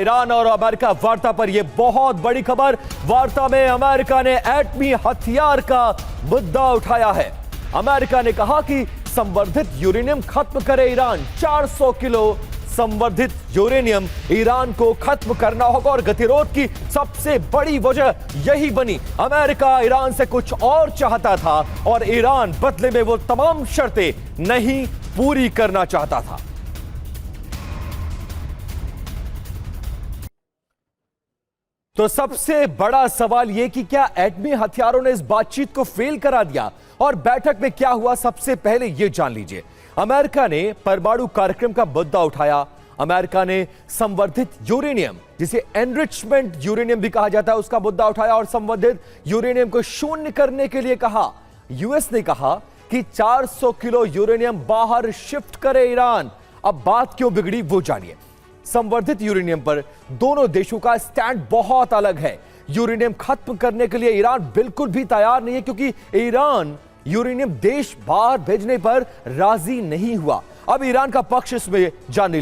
Iran और America वार्ता पर यह बहुत बड़ी खबर। वार्ता में अमेरिका ने एटमी हथियार का मुद्दा उठाया है। अमेरिका ने कहा कि संवर्धित यूरेनियम खत्म करे ईरान। 400 किलो संवर्धित यूरेनियम ईरान को खत्म करना होगा और गतिरोध की सबसे बड़ी वजह यही बनी। अमेरिका ईरान से कुछ और चाहता था और ईरान बदले में वो तमाम शर्तें नहीं पूरी करना चाहता था। तो सबसे बड़ा सवाल यह कि क्या एटमी हथियारों ने इस बातचीत को फेल करा दिया और बैठक में क्या हुआ, सबसे पहले यह जान लीजिए। अमेरिका ने परमाणु कार्यक्रम का मुद्दा उठाया। अमेरिका ने संवर्धित यूरेनियम, जिसे एनरिचमेंट यूरेनियम भी कहा जाता है, उसका मुद्दा उठाया और संवर्धित यूरेनियम को शून्य करने के लिए कहा। यूएस ने कहा कि 400 किलो यूरेनियम बाहर शिफ्ट करे ईरान। अब बात क्यों बिगड़ी वो जानिए। संवर्धित यूरेनियम पर दोनों देशों का स्टैंड बहुत अलग है। यूरेनियम खत्म करने के लिए ईरान बिल्कुल भी तैयार नहीं है, क्योंकि ईरान यूरेनियम देश बाहर भेजने पर राजी नहीं हुआ। अब ईरान का पक्ष इसमें जान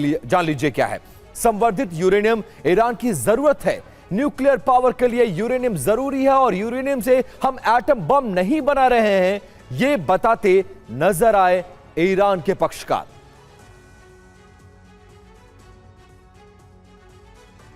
लीजिए क्या है। संवर्धित यूरेनियम ईरान की जरूरत है। न्यूक्लियर पावर के लिए यूरेनियम जरूरी है और यूरेनियम से हम एटम बम नहीं बना रहे हैं, ये बताते नजर आए ईरान के पक्षकार।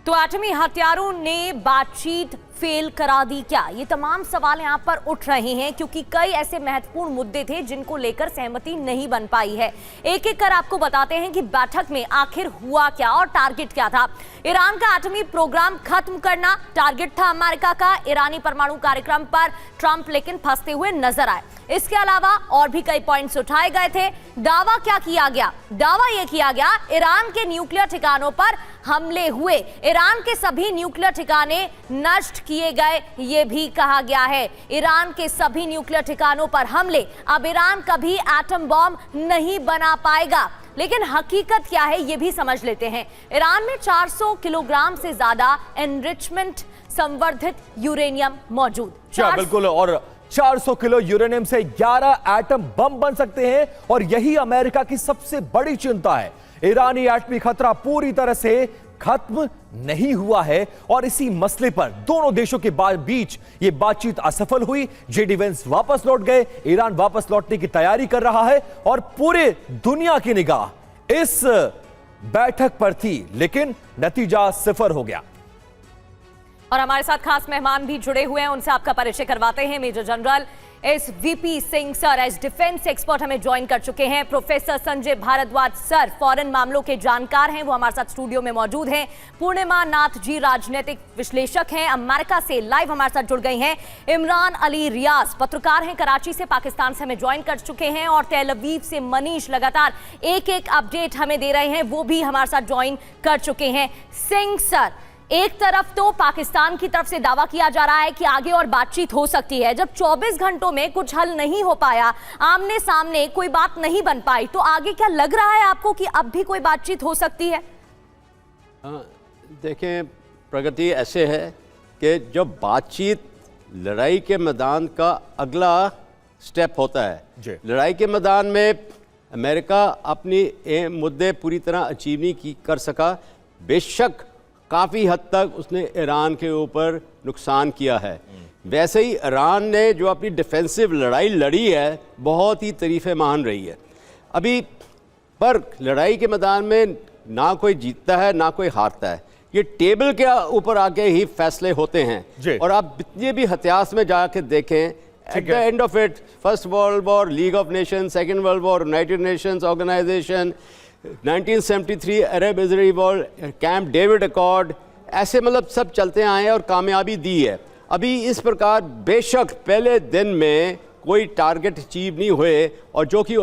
तो एटमी हथियारों ने बातचीत फेल करा दी क्या? ये तमाम सवाल यहां पर उठ रहे हैं क्योंकि कई ऐसे महत्वपूर्ण मुद्दे थे जिनको लेकर सहमति नहीं बन पाई है। एक एक कर आपको बताते हैं कि बैठक में आखिर हुआ क्या और टारगेट क्या था। ईरान का एटमी प्रोग्राम खत्म करना टारगेट था अमेरिका का। ईरानी परमाणु कार्यक्रम पर ट्रंप लेकिन फंसते हुए नजर आए। इसके अलावा और भी कई पॉइंट्स उठाए गए थे। दावा क्या किया गया? दावा यह किया गया ईरान के न्यूक्लियर ठिकानों पर हमले हुए, ईरान के सभी न्यूक्लियर ठिकाने नष्ट किए गए, यह भी कहा गया है। ईरान के सभी न्यूक्लियर ठिकानों पर हमले, अब ईरान कभी एटम बॉम्ब नहीं बना पाएगा। लेकिन हकीकत क्या है यह भी समझ लेते हैं। ईरान में 400 किलोग्राम से ज्यादा एनरिचमेंट संवर्धित यूरेनियम मौजूद। बिल्कुल, और 400 किलो यूरेनियम से 11 एटम बम बन सकते हैं और यही अमेरिका की सबसे बड़ी चिंता है। ईरानी एटमी खतरा पूरी तरह से खत्म नहीं हुआ है और इसी मसले पर दोनों देशों के बीच यह बातचीत असफल हुई। जेडी वेंस वापस लौट गए। ईरान वापस लौटने की तैयारी कर रहा है और पूरे दुनिया की निगाह इस बैठक पर थी, लेकिन नतीजा सिफर हो गया। और हमारे साथ खास मेहमान भी जुड़े हुए हैं, उनसे आपका परिचय करवाते हैं। Major general S VP Singh sir as defence expert हमें ज्वाइन कर चुके हैं। Professor Sanjay Bhardwaj sir foreign मामलों के जानकार हैं, वो हमारे साथ स्टूडियो में मौजूद हैं। पूर्णिमा नाथ जी राजनीतिक विश्लेषक हैं, अमेरिका से लाइव हमारे साथ जुड़ गई हैं। इमरान अली रियाज पत्रकार हैं, कराची से पाकिस्तान से हमें ज्वाइन कर चुके हैं। और तेल अवीव से मनीष लगातार एक एक अपडेट हमें दे रहे हैं, वो भी हमारे साथ ज्वाइन कर चुके हैं। सिंह सर, एक तरफ तो पाकिस्तान की तरफ से दावा किया जा रहा है कि आगे और बातचीत हो सकती है। जब 24 घंटों में कुछ हल नहीं हो पाया, आमने सामने कोई बात नहीं बन पाई, तो आगे क्या लग रहा है आपको कि अब भी कोई बातचीत हो सकती है? देखें, प्रगति ऐसे है कि जब बातचीत लड़ाई के मैदान का अगला स्टेप होता है, लड़ाई के मैदान में अमेरिका अपनी मुद्दे पूरी तरह अचीव नहीं कर सका। बेशक काफ़ी हद तक उसने ईरान के ऊपर नुकसान किया है। वैसे ही ईरान ने जो अपनी डिफेंसिव लड़ाई लड़ी है, बहुत ही तारीफ़ें मान रही है अभी। पर लड़ाई के मैदान में ना कोई जीतता है ना कोई हारता है, ये टेबल के ऊपर आके ही फैसले होते हैं। और आप जितने भी इतिहास में जाके देखें, at the end of it, first world war league of nations, second world war united nations organisation, 1973 Arab Israel war, camp David accord, ऐसे मतलब सब चलते आए हैं और कामयाबी दी है। अभी इस प्रकार बेशक पहले दिन में कोई टारगेट अचीव नहीं हुए और जो कि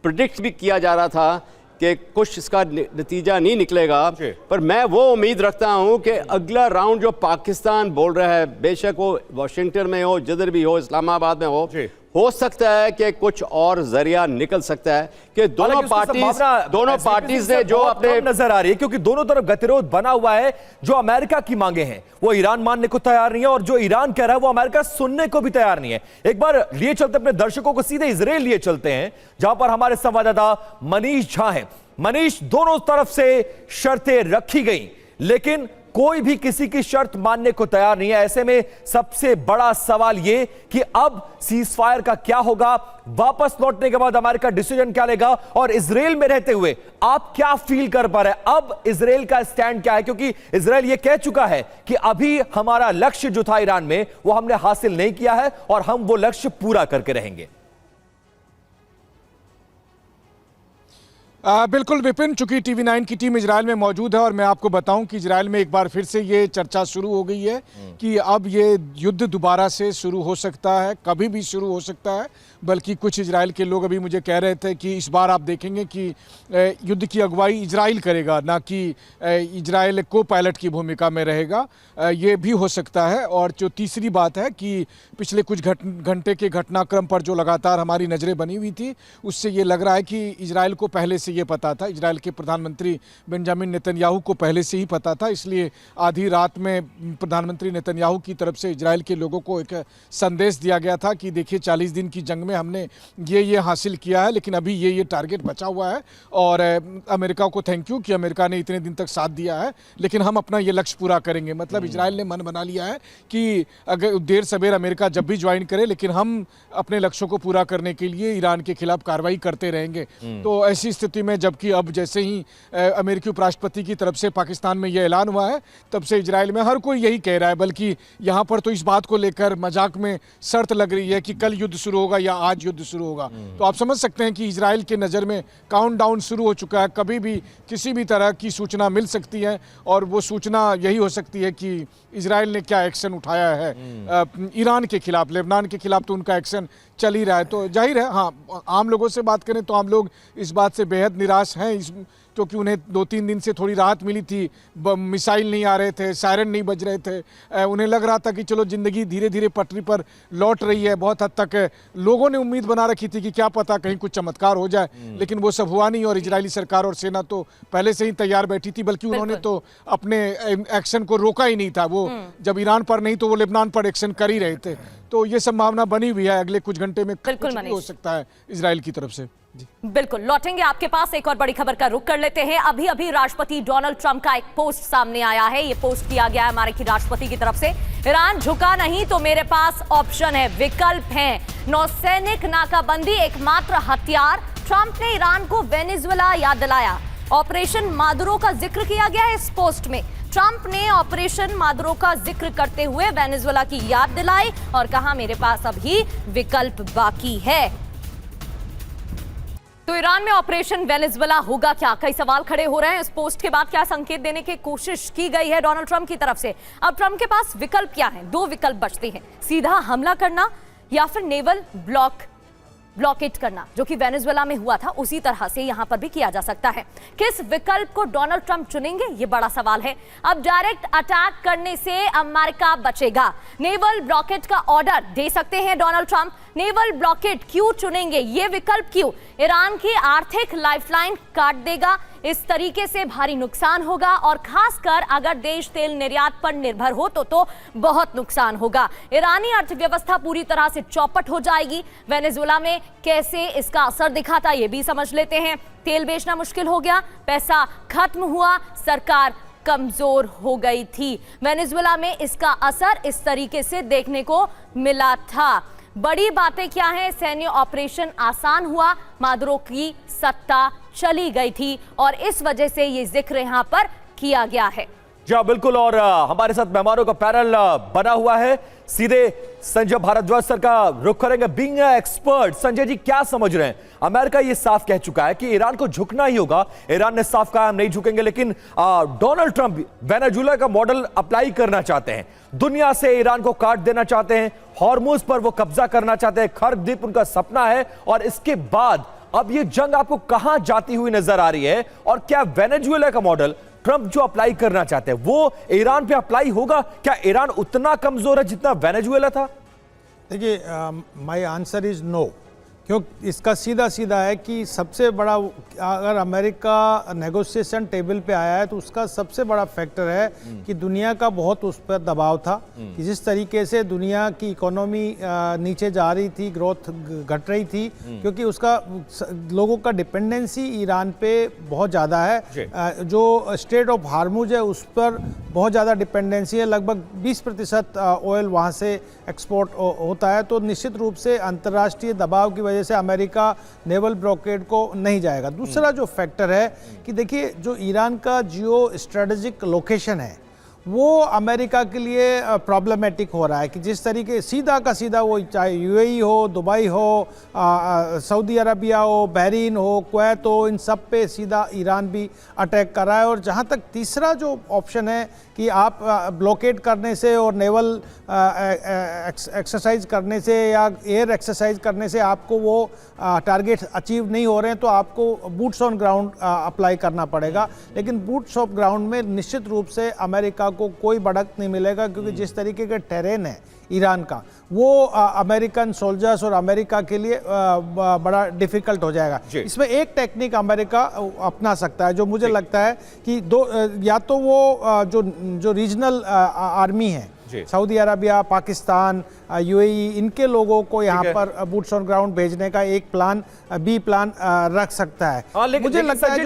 प्रिडिक्ट भी किया जा रहा था कि कुछ इसका नतीजा नहीं निकलेगा, पर मैं वो उम्मीद रखता हूं कि अगला राउंड जो पाकिस्तान बोल रहा है, बेशक वो वाशिंगटन में हो, जिधर भी हो, इस्लामाबाद में हो सकता है कि कुछ और जरिया निकल सकता है कि दोनों पार्टीज ने जो अपने नजर आ रही है, क्योंकि दोनों तरफ गतिरोध बना हुआ है। जो अमेरिका की मांगे हैं वो ईरान मानने को तैयार नहीं है और जो ईरान कह रहा है वो अमेरिका सुनने को भी तैयार नहीं है। एक बार लिए चलते अपने दर्शकों को सीधे इजराइल लिए चलते हैं, जहां पर हमारे संवाददाता मनीष झा हैं। मनीष, दोनों तरफ से शर्तें रखी गई, लेकिन कोई भी किसी की शर्त मानने को तैयार नहीं है। ऐसे में सबसे बड़ा सवाल यह कि अब सीज फायर का क्या होगा, वापस लौटने के बाद अमेरिका डिसीजन क्या लेगा, और इजराइल में रहते हुए आप क्या फील कर पा रहे हैं, अब इजराइल का स्टैंड क्या है? क्योंकि इजराइल यह कह चुका है कि अभी हमारा लक्ष्य जो था ईरान में वो हमने हासिल नहीं किया है और हम वो लक्ष्य पूरा करके रहेंगे। बिल्कुल विपिन, चूंकि TV9 की टीम इजराइल में मौजूद है और मैं आपको बताऊं कि इजराइल में एक बार फिर से ये चर्चा शुरू हो गई है कि अब ये युद्ध दोबारा से शुरू हो सकता है, कभी भी शुरू हो सकता है। बल्कि कुछ इजराइल के लोग अभी मुझे कह रहे थे कि इस बार आप देखेंगे कि युद्ध की अगुवाई इजराइल करेगा, ना कि इजराइल को पायलट की भूमिका में रहेगा। ये भी हो सकता है। और जो तीसरी बात है कि पिछले कुछ घंटे के घटनाक्रम पर जो लगातार हमारी नज़रें बनी हुई थी, उससे ये लग रहा है कि इजराइल को पहले से ये पता था, इजराइल के प्रधानमंत्री बेंजामिन नेतन्याहू को पहले से ही पता था। इसलिए आधी रात में प्रधानमंत्री नेतन्याहू की तरफ से इजराइल के लोगों को एक संदेश दिया गया था कि देखिए 40 दिन की जंग में हमने ये हासिल किया है, लेकिन अभी ये टारगेट बचा हुआ है। और अमेरिका को थैंक यू कि अमेरिका ने इतने दिन तक साथ दिया है, लेकिन हम अपना ये लक्ष्य पूरा करेंगे। मतलब इजराइल ने मन बना लिया है कि अगर देर सवेर अमेरिका जब भी ज्वाइन करे, लेकिन हम अपने लक्ष्यों को पूरा करने के लिए ईरान के खिलाफ कार्रवाई करते रहेंगे। तो ऐसी स्थिति में जबकि अब जैसे ही अमेरिकी उपराष्ट्रपति की तरफ से पाकिस्तान में यह ऐलान हुआ है, तब से इजराइल में हर कोई यही कह रहा है। बल्कि यहाँ पर तो इस बात को लेकर मजाक में शर्त लग रही है कि कल युद्ध शुरू होगा या आज युद्ध शुरू होगा। तो आप समझ सकते हैं कि इजराइल के नज़र में काउंटडाउन शुरू हो चुका है। कभी भी किसी भी तरह की सूचना मिल सकती है और वो सूचना यही हो सकती है कि इजराइल ने क्या एक्शन उठाया है ईरान के खिलाफ। लेबनान के खिलाफ तो उनका एक्शन चल ही रहा है। तो जाहिर है, हाँ, आम लोगों से बात करें तो आम लोग इस बात से बेहद निराश हैं, क्योंकि उन्हें 2-3 दिन से थोड़ी राहत मिली थी। मिसाइल नहीं आ रहे थे, सायरन नहीं बज रहे थे, उन्हें लग रहा था कि चलो ज़िंदगी धीरे धीरे पटरी पर लौट रही है। बहुत हद तक लोगों ने उम्मीद बना रखी थी कि क्या पता कहीं कुछ चमत्कार हो जाए, लेकिन वो सब हुआ नहीं। और इजरायली सरकार और सेना तो पहले से ही तैयार बैठी थी, बल्कि उन्होंने तो अपने एक्शन को रोका ही नहीं था। वो जब ईरान पर नहीं तो वो लेबनान पर एक्शन कर ही रहे थे। तो ये संभावना बनी हुई है अगले कुछ घंटे में कुछ भी हो सकता है इजराइल की तरफ से। बिल्कुल लौटेंगे आपके पास। एक और बड़ी खबर का रुख कर लेते हैं। अभी अभी राष्ट्रपति डोनाल्ड ट्रंप का एक पोस्ट सामने आया है। ये पोस्ट किया गया है अमेरिकी राष्ट्रपति की तरफ से। ईरान झुका नहीं तो मेरे पास ऑप्शन है, विकल्प है। नौसैनिक नाकाबंदी एकमात्र हथियार। ट्रंप ने ईरान को वेनेजुएला याद दिलाया। ऑपरेशन मादुरो का जिक्र किया गया है इस पोस्ट में। ट्रंप ने ऑपरेशन मादुरो का जिक्र करते हुए वेनेजुएला की याद दिलाई और कहा मेरे पास अभी विकल्प बाकी है। तो ईरान में ऑपरेशन वेनेजुएला होगा क्या? कई सवाल खड़े हो रहे हैं। इस पोस्ट के बाद क्या संकेत देने की कोशिश की गई है डोनाल्ड ट्रंप की तरफ से? अब ट्रंप के पास विकल्प क्या है? 2 विकल्प बचते हैं, सीधा हमला करना या फिर नेवल ब्लॉकेट करना, जो कि वेनेजुएला में हुआ था उसी तरह से यहां पर भी किया जा सकता है। किस विकल्प को डोनाल्ड ट्रंप चुनेंगे, यह बड़ा सवाल है। अब डायरेक्ट अटैक करने से अमेरिका बचेगा। नेवल ब्लॉकेट का ऑर्डर दे सकते हैं डोनाल्ड ट्रंप। नेवल ब्लॉकेट क्यों चुनेंगे, यह विकल्प क्यों? ईरान की आर्थिक लाइफलाइन काट देगा। इस तरीके से भारी नुकसान होगा और खासकर अगर देश तेल निर्यात पर निर्भर हो तो बहुत नुकसान होगा। ईरानी अर्थव्यवस्था पूरी तरह से चौपट हो जाएगी। वेनेजुएला में कैसे इसका असर दिखा था ये भी समझ लेते हैं। तेल बेचना मुश्किल हो गया, पैसा खत्म हुआ, सरकार कमजोर हो गई थी। वेनेजुएला में इसका असर इस तरीके से देखने को मिला था। बड़ी बातें क्या हैं? सैन्य ऑपरेशन आसान हुआ, मादुरो की सत्ता चली गई थी और इस वजह से ये जिक्र यहां पर किया गया है। जी हाँ, बिल्कुल। और हमारे साथ मेहमानों का पैनल बना हुआ है। सीधे संजय भारद्वाज सर का रुख करेंगे। बीइंग एक्सपर्ट, संजय जी क्या समझ रहे हैं? अमेरिका ये साफ कह चुका है कि ईरान को झुकना ही होगा। ईरान ने साफ कहा हम नहीं झुकेंगे, लेकिन डोनाल्ड ट्रंप वेनेजुएला का मॉडल अप्लाई करना चाहते हैं। दुनिया से ईरान को काट देना चाहते हैं, हॉर्मुज पर वो कब्जा करना चाहते हैं। खर्क द्वीप उनका सपना है। और इसके बाद अब ये जंग आपको कहां जाती हुई नजर आ रही है? और क्या वेनेजुएला का मॉडल ट्रंप जो अप्लाई करना चाहते हैं वो ईरान पे अप्लाई होगा? क्या ईरान उतना कमजोर है जितना वेनेजुएला था? देखिए, माय आंसर इज नो। क्यों इसका सीधा सीधा है कि सबसे बड़ा, अगर अमेरिका नेगोशिएशन टेबल पे आया है तो उसका सबसे बड़ा फैक्टर है कि दुनिया का बहुत उस पर दबाव था कि जिस तरीके से दुनिया की इकोनॉमी नीचे जा रही थी, ग्रोथ घट रही थी, क्योंकि उसका लोगों का डिपेंडेंसी ईरान पे बहुत ज़्यादा है। जो स्ट्रेट ऑफ हार्मुज है उस पर बहुत ज़्यादा डिपेंडेंसी है, लगभग 20% ऑयल वहाँ से एक्सपोर्ट होता है। तो निश्चित रूप से अंतर्राष्ट्रीय दबाव की वजह से अमेरिका नेवल ब्लॉकेड को नहीं जाएगा। दूसरा जो फैक्टर है कि देखिए, जो ईरान का जियो स्ट्रेटेजिक लोकेशन है वो अमेरिका के लिए प्रॉब्लमेटिक हो रहा है कि जिस तरीके सीधा का सीधा, वो चाहे यूएई हो, दुबई हो, सऊदी अरबिया हो, बहरीन हो, कुवैत हो, इन सब पे सीधा ईरान भी अटैक कर रहा है। और जहाँ तक तीसरा जो ऑप्शन है कि आप ब्लॉकेड करने से और नेवल एक्सरसाइज करने से या एयर एक्सरसाइज करने से आपको वो टारगेट अचीव नहीं हो रहे हैं, तो आपको बूट्स ऑन ग्राउंड अप्लाई करना पड़ेगा। लेकिन बूट्स ऑन ग्राउंड में निश्चित रूप से अमेरिका को कोई बढ़त नहीं मिलेगा, क्योंकि जिस तरीके का टेरेन है ईरान का, वो अमेरिकन सोल्जर्स और अमेरिका के लिए बड़ा डिफिकल्ट हो जाएगा। इसमें एक टेक्निक अमेरिका अपना सकता है जो मुझे लगता है कि या तो वो जो रीजनल आर्मी है, सऊदी अरबिया, पाकिस्तान, यूएई, इनके लोगों को यहाँ पर बूट्स ऑन ग्राउंड भेजने का एक बी प्लान रख सकता है। मुझे लगता है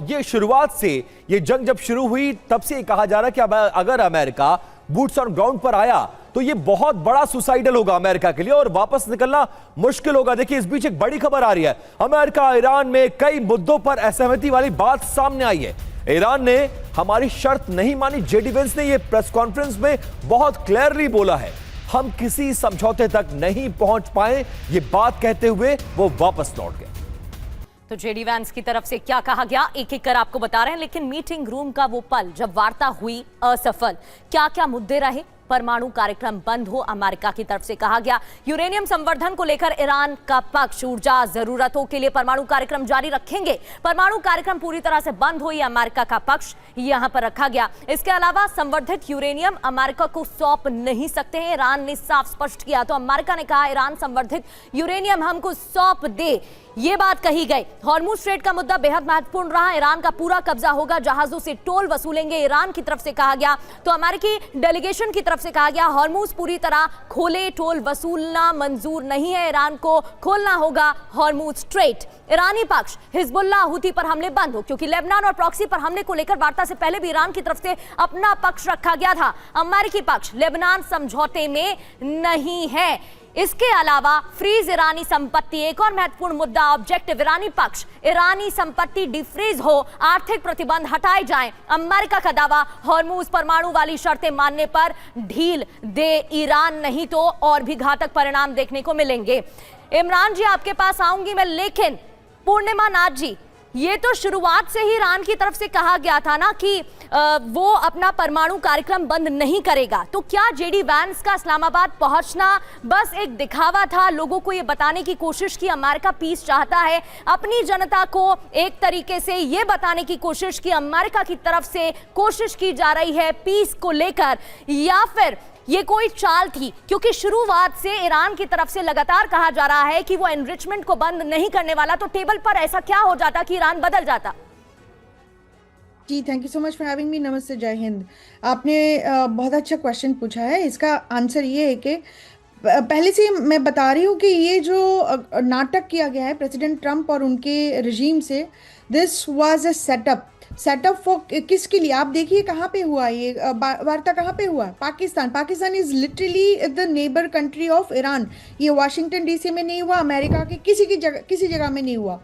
ये शुरुआत से, ये जंग जब शुरू हुई तब से कहा जा रहा है कि अगर अमेरिका बूट्स ऑन ग्राउंड पर आया तो ये बहुत बड़ा सुसाइडल होगा अमेरिका के लिए और वापस निकलना मुश्किल होगा। देखिए, इस बीच एक बड़ी खबर आ रही है, अमेरिका ईरान में कई मुद्दों पर असहमति वाली बात सामने आई है। ईरान ने हमारी शर्त नहीं मानी। जेडी वेंस ने यह प्रेस कॉन्फ्रेंस में बहुत क्लियरली बोला है, हम किसी समझौते तक नहीं पहुंच पाए, ये बात कहते हुए वो वापस लौट गए। तो जेडी वैंस की तरफ से क्या कहा गया एक एक कर आपको बता रहे हैं, लेकिन मीटिंग रूम का वो पल जब वार्ता हुई असफल, क्या क्या मुद्दे रहे? परमाणु कार्यक्रम बंद हो, अमेरिका की तरफ से कहा गया। यूरेनियम संवर्धन को लेकर ईरान का पक्ष, ऊर्जा जरूरतों के लिए परमाणु कार्यक्रम जारी रखेंगे, परमाणु कार्यक्रम पूरी तरह से बंद हो, यह अमेरिका का पक्ष यहां पर रखा गया। इसके अलावा संवर्धित यूरेनियम अमेरिका को सौंप नहीं सकते हैं, ईरान ने साफ स्पष्ट किया। तो अमेरिका ने कहा ईरान संवर्धित यूरेनियम हमको सौंप दे, ये बात कही गई। हॉर्मुज स्ट्रेट का मुद्दा बेहद महत्वपूर्ण रहा, ईरान का पूरा कब्जा होगा, जहाजों से टोल वसूलेंगे, ईरान की तरफ से कहा गया। तो अमेरिकी डेलीगेशन की तरफ से कहा गया हॉर्मुज पूरी तरह खोले, टोल वसूलना मंजूर नहीं है, ईरान को खोलना होगा हॉर्मुज स्ट्रेट। ईरानी पक्ष, हिजबुल्लाह हुती पर हमले बंद हो, क्योंकि लेबनान और प्रॉक्सी पर हमले को लेकर वार्ता से पहले भी ईरान की तरफ से अपना पक्ष रखा गया था। अमेरिकी पक्ष लेबनान समझौते में नहीं है। इसके अलावा फ्रीज ईरानी संपत्ति, एक और महत्वपूर्ण मुद्दा। ऑब्जेक्टिव ईरानी पक्ष, ईरानी संपत्ति डिफ्रीज हो, आर्थिक प्रतिबंध हटाए जाएं। अमेरिका का दावा, हॉर्मुज परमाणु वाली शर्तें मानने पर ढील दे ईरान, नहीं तो और भी घातक परिणाम देखने को मिलेंगे। इमरान जी, आपके पास आऊंगी मैं, लेकिन पूर्णिमा नाथ जी, ये तो शुरुआत से ही ईरान की तरफ से कहा गया था ना कि वो अपना परमाणु कार्यक्रम बंद नहीं करेगा। तो क्या जेडी वैंस का इस्लामाबाद पहुंचना बस एक दिखावा था, लोगों को ये बताने की कोशिश की अमेरिका पीस चाहता है, अपनी जनता को एक तरीके से ये बताने की कोशिश की अमेरिका की तरफ से कोशिश की जा रही है पीस को लेकर, या फिर ये कोई चाल थी? क्योंकि शुरुआत से ईरान की तरफ से लगातार कहा जा रहा है कि वो एनरिचमेंट को बंद नहीं करने वाला, तो टेबल पर ऐसा क्या हो जाता कि ईरान बदल जाता? जी, thank you so much for having me. नमस्ते, जय हिंद। आपने बहुत अच्छा क्वेश्चन पूछा है। इसका आंसर ये है कि पहले से मैं बता रही हूँ कि ये जो नाटक किया गया है प्रेसिडेंट ट्रंप और उनके रिजीम से, this was a setup for किसके लिए? आप देखिए कहाँ पे हुआ ये वार्ता, कहाँ पे हुआ? Pakistan is literally the neighbour country of Iran. ये वाशिंगटन डीसी में नहीं हुआ, अमेरिका के किसी जगह में नहीं हुआ।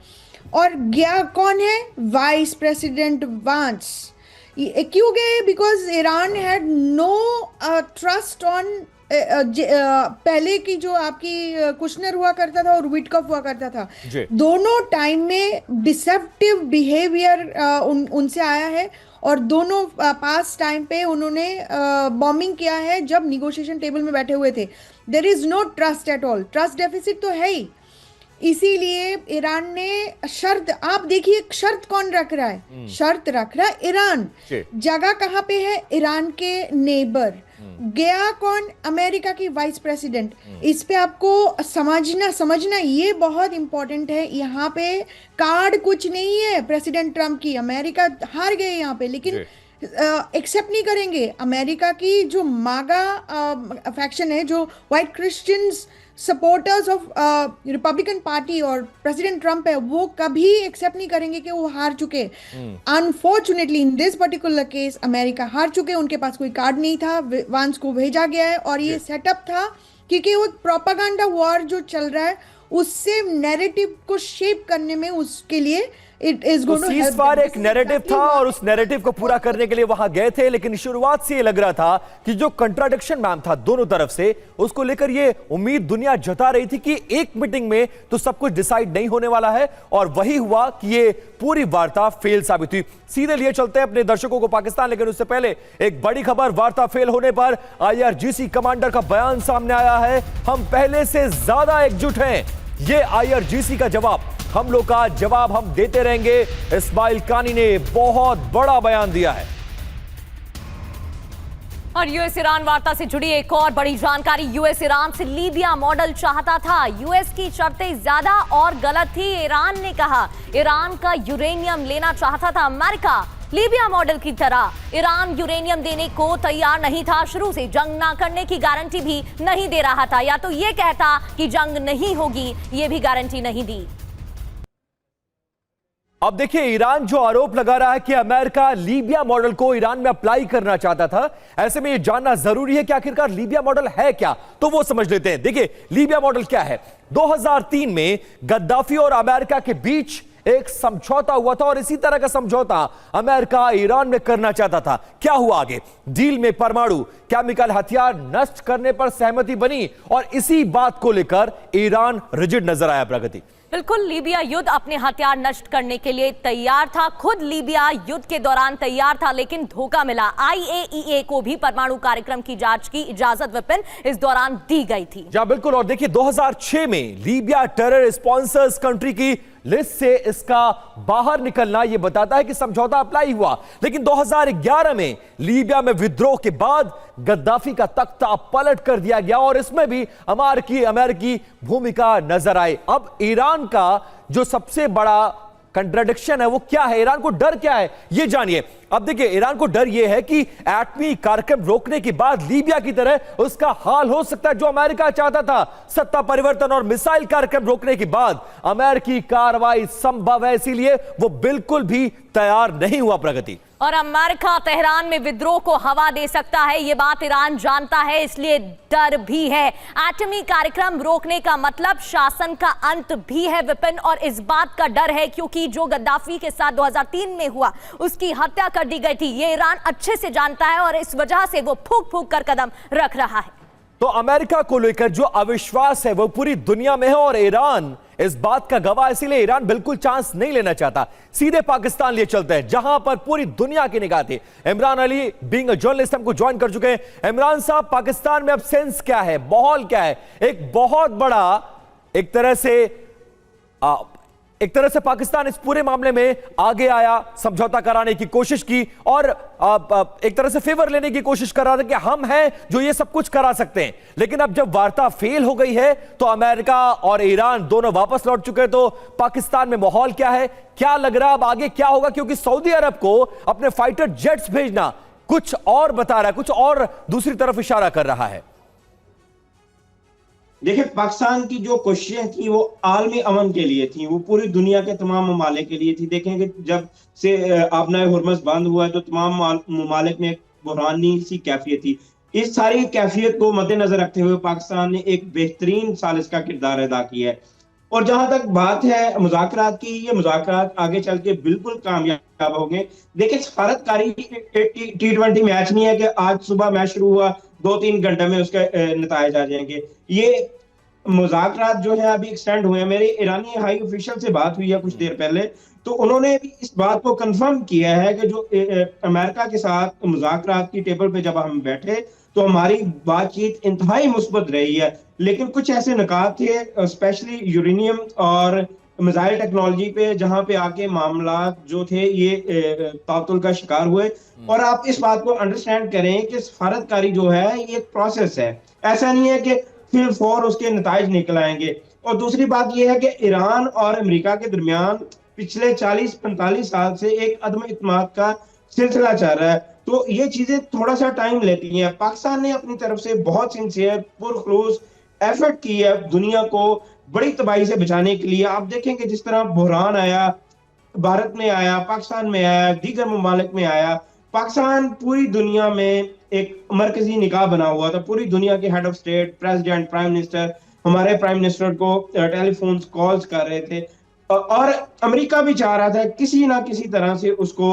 और गया कौन है? Vice president Vance. क्यों गए? Because Iran had no trust on पहले की जो आपकी कुशनर हुआ करता था और विटकॉफ हुआ करता था, दोनों टाइम में डिसेप्टिव बिहेवियर उनसे आया है, और दोनों पास टाइम पे उन्होंने बॉम्बिंग किया है जब निगोशिएशन टेबल में बैठे हुए थे। There is no trust at all, trust deficit तो है ही। इसीलिए ईरान ने शर्त, आप देखिए शर्त कौन रख रहा है? शर्त रख रहा है ईरान। जगह कहाँ पे है? ईरान के नेबर। गया कौन? अमेरिका की वाइस प्रेसिडेंट। इस पे आपको समझना ये बहुत इंपॉर्टेंट है। यहाँ पे कार्ड कुछ नहीं है प्रेसिडेंट ट्रम्प की। अमेरिका हार गए यहाँ पे, लेकिन एक्सेप्ट नहीं करेंगे। अमेरिका की जो मागा फैक्शन है, जो white Christians supporters of Republican party और प्रेसिडेंट ट्रम्प है, वो कभी एक्सेप्ट नहीं करेंगे कि वो हार चुके। Unfortunately in this particular case America हार चुके। उनके पास कोई कार्ड नहीं था, वांस को भेजा गया है और ये सेटअप था क्योंकि वो प्रोपागेंडा वॉर जो चल रहा है उससे नैरेटिव को शेप करने में उसके लिए it is going to help. Ceasefire एक नैरेटिव था और उस नैरेटिव को पूरा करने के लिए वहां गए थे, लेकिन शुरुआत से ये लग रहा था कि जो कंट्राडिक्शन मैम था दोनों तरफ से, उसको लेकर ये उम्मीद दुनिया जता रही थी कि एक मीटिंग में तो सब कुछ डिसाइड नहीं होने वाला है, और वही हुआ कि ये पूरी वार्ता फेल साबित हुई। सीधे लिए चलते हैं अपने दर्शकों को पाकिस्तान, लेकिन उससे पहले एक बड़ी खबर। वार्ता फेल होने पर IRGC कमांडर का बयान सामने आया है। हम पहले से ज्यादा एकजुट हैं, ये IRGC का जवाब। हम लोग का जवाब हम देते रहेंगे। इस्माइल कानी ने बहुत बड़ा बयान दिया है। और यूएस ईरान वार्ता से जुड़ी एक और बड़ी जानकारी। यूएस ईरान से लीबिया मॉडल चाहता था। यूएस की शर्तें ज्यादा और गलत थी। ईरान ने कहा ईरान का यूरेनियम लेना चाहता था अमेरिका। लीबिया मॉडल की तरह ईरान यूरेनियम देने को तैयार नहीं था। शुरू से जंग ना करने की गारंटी भी नहीं दे रहा था, या तो ये कहता कि जंग नहीं होगी, ये भी गारंटी नहीं दी। अब देखिए, ईरान जो आरोप लगा रहा है कि अमेरिका लीबिया मॉडल को ईरान में अप्लाई करना चाहता था। ऐसे में यह जानना जरूरी है कि आखिरकार लीबिया मॉडल है क्या, तो वो समझ लेते हैं। देखिए, लीबिया मॉडल क्या है। 2003 में गद्दाफी और अमेरिका के बीच एक समझौता हुआ था, और इसी तरह का समझौता अमेरिका ईरान में करना चाहता था। क्या हुआ आगे? डील में परमाणु केमिकल हथियार नष्ट करने पर सहमति बनी, और इसी बात को लेकर ईरान रिजिड नजर आया। प्रगति, बिल्कुल, लीबिया युद्ध अपने हथियार नष्ट करने के लिए तैयार था। खुद लीबिया युद्ध के दौरान तैयार था, लेकिन धोखा मिला। IAEA को भी परमाणु कार्यक्रम की जांच की इजाजत विपिन इस दौरान दी गई थी। जी बिल्कुल। और देखिए, 2006 में लीबिया टेरर स्पॉन्सर्स कंट्री की लिस्ट से इसका बाहर निकलना यह बताता है कि समझौता अप्लाई हुआ। लेकिन 2011 में लीबिया में विद्रोह के बाद गद्दाफी का तख्ता पलट कर दिया गया, और इसमें भी अमेरिकी भूमिका नजर आई। अब ईरान का जो सबसे बड़ा कंट्राडिक्शन है वो क्या है? ईरान को डर क्या है, ये जानिए। अब देखिए, ईरान को डर यह है कि एटमी कार्यक्रम रोकने के बाद लीबिया की तरह उसका हाल हो सकता है जो अमेरिका चाहता था। सत्ता परिवर्तन और मिसाइल कार्यक्रम रोकने के बाद अमेरिकी कार्रवाई संभव है, इसीलिए वो बिल्कुल भी तैयार नहीं हुआ। प्रगति, और अमेरिका तेहरान में विद्रोह को हवा दे सकता है, यह बात ईरान जानता है, इसलिए डर भी है। एटमी कार्यक्रम रोकने का मतलब शासन का अंत भी है विपिन, और इस बात का डर है क्योंकि जो गद्दाफी के साथ 2003 में हुआ उसकी हत्या कर दी गई थी। ये ईरान अच्छे से जानता है, और इस वजह से वो फूंक फूंक कर कदम रख रहा है। तो अमेरिका को लेकर जो अविश्वास है वो पूरी दुनिया में है, और ईरान इस बात का गवाह, इसीलिए ईरान बिल्कुल चांस नहीं लेना चाहता। सीधे पाकिस्तान लिए चलते हैं, जहां पर पूरी दुनिया की निगाह थी। Imran Ali being a journalist हमको ज्वाइन कर चुके हैं। इमरान साहब, पाकिस्तान में अब सेंस क्या है, माहौल क्या है? एक बहुत बड़ा एक तरह से पाकिस्तान इस पूरे मामले में आगे आया, समझौता कराने की कोशिश की, और एक तरह से फेवर लेने की कोशिश कर रहा था कि हम हैं जो ये सब कुछ करा सकते हैं। लेकिन अब जब वार्ता फेल हो गई है तो अमेरिका और ईरान दोनों वापस लौट चुके हैं। तो पाकिस्तान में माहौल क्या है, क्या लग रहा है अब आगे क्या होगा? क्योंकि सऊदी अरब को अपने फाइटर जेट्स भेजना कुछ और बता रहा है, कुछ और दूसरी तरफ इशारा कर रहा है। देखिए, पाकिस्तान की जो कोशिशें थी वो आलमी अमन के लिए थी, वो पूरी दुनिया के तमाम ममालिक के लिए थी। देखेंगे जब से आबनाए हुर्मुज़ बंद हुआ है तो तमाम ममालिक में एक बुरहानी सी कैफियत थी। इस सारी कैफियत को मद्देनजर रखते हुए पाकिस्तान ने एक बेहतरीन सालिस का किरदार अदा किया है। और जहां तक बात है मुज़ाकरात की, ये मुज़ाकरात आगे चल के बिल्कुल कामयाब होंगे। देखिए, सफारतकारी T20 मैच नहीं है कि आज सुबह मैच शुरू हुआ 2-3 घंटे में उसके नतीजे आ जाएंगे। ये मुज़ाकरात जो है अभी एक्सटेंड हुए हैं। मेरे ईरानी हाई ऑफिशियल से बात हुई है कुछ देर पहले, तो उन्होंने भी इस बात को कंफर्म किया है कि जो अमेरिका के साथ मुज़ाकरात की टेबल पे जब हम बैठे तो हमारी बातचीत इंतहाई मुस्बत रही है। लेकिन कुछ ऐसे निकात थे, स्पेशली यूरेनियम और मिसाइल टेक्नोलॉजी पे जहां पे आके मामला जो थे ये तातुल का शिकार हुए। और आप इस बात को अंडरस्टैंड करें कि सफारतकारी जो है ये एक प्रोसेस है, ऐसा नहीं है कि फिर फौर उसके नताइज निकल आएंगे। और दूसरी बात यह है कि ईरान और अमेरिका के दरमियान पिछले 40-45 साल से एक अदम इत्मीनान का सिलसिला चल रहा है, तो ये चीजें थोड़ा सा टाइम लेती हैं। पाकिस्तान ने अपनी तरफ से बहुत सिंसियर पुरखलूस एफर्ट की है दुनिया को बड़ी तबाही से बचाने के लिए। आप देखेंगे जिस तरह बहरान आया, भारत में आया, पाकिस्तान में आया, दीगर ममालिक में आया, पाकिस्तान पूरी दुनिया में एक मरकजी निगाह बना हुआ था। पूरी दुनिया के head of state, president, prime minister हमारे प्राइम मिनिस्टर को टेलीफोन कॉल्स कर रहे थे, और अमेरिका भी चाह रहा था किसी ना किसी तरह से उसको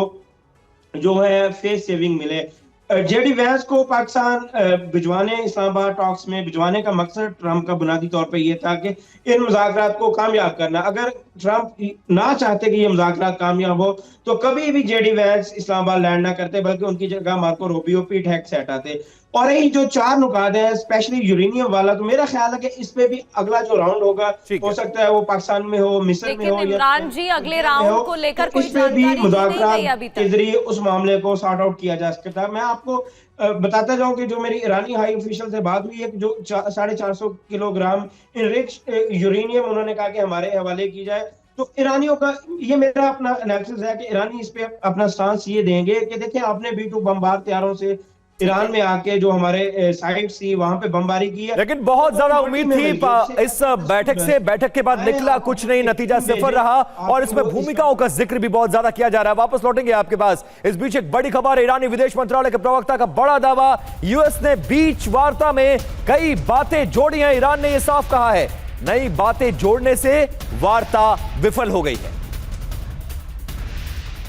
जो है फेस सेविंग मिले। जेडी वैंस को पाकिस्तान भिजवाने, इस्लामाबाद टॉक्स में भिजवाने का मकसद ट्रंप का बुनियादी तौर पे ये था कि इन मुज़ाकरात को कामयाब करना। अगर ट्रंप ना चाहते कि ये मुज़ाकरात कामयाब हो तो कभी भी जेडी वैंस इस्लामाबाद लैंड ना करते, बल्कि उनकी जगह मार्को रूबियो, पीट हेग्सेट आते। और यही जो 4 नुकात है स्पेशली यूरेनियम वाला, तो मेरा ख्याल है कि इस पे भी अगला जो राउंड होगा हो सकता है वो पाकिस्तान में हो, मिस्र में हो, इमरान जी अगले राउंड को लेकर कोई इस पे भी जानकारी नहीं गई अभी मुज़ाकरात के तक। जरिए उस मामले को सॉर्ट आउट किया जा सकता है। मैं आपको बताता जाऊं कि जो मेरी ईरानी हाई ऑफिशियल से बात हुई है, जो 450 किलोग्राम इनरिच यूरेनियम उन्होंने कहा कि हमारे हवाले की जाए, तो ईरानियों का ये मेरा अपना एनालिसिस है कि ईरानी इस पे अपना स्टांस ये देंगे कि देखें आपने B-2 बमबार तैयारों से ईरान में आके जो हमारे साइट थी वहां पे बमबारी की है। लेकिन बहुत ज्यादा उम्मीद थी इस बैठक से, बैठक के बाद निकला कुछ नहीं, नतीजा सिफर रहा, और इसमें भूमिकाओं का जिक्र भी बहुत ज्यादा किया जा रहा है। वापस लौटेंगे आपके पास। इस बीच एक बड़ी खबर, ईरानी विदेश मंत्रालय के प्रवक्ता का बड़ा दावा, यूएस ने बीच वार्ता में कई बातें जोड़ी हैं। ईरान ने यह साफ कहा है नई बातें जोड़ने से वार्ता विफल हो गई है।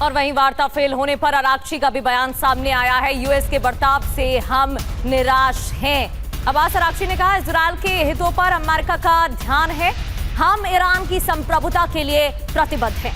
और वहीं वार्ता फेल होने पर अराक्ची का भी बयान सामने आया है। यूएस के बर्ताव से हम निराश हैं। अब्बास अराक्ची ने कहा इजरायल के हितों पर अमेरिका का ध्यान है, हम ईरान की संप्रभुता के लिए प्रतिबद्ध हैं।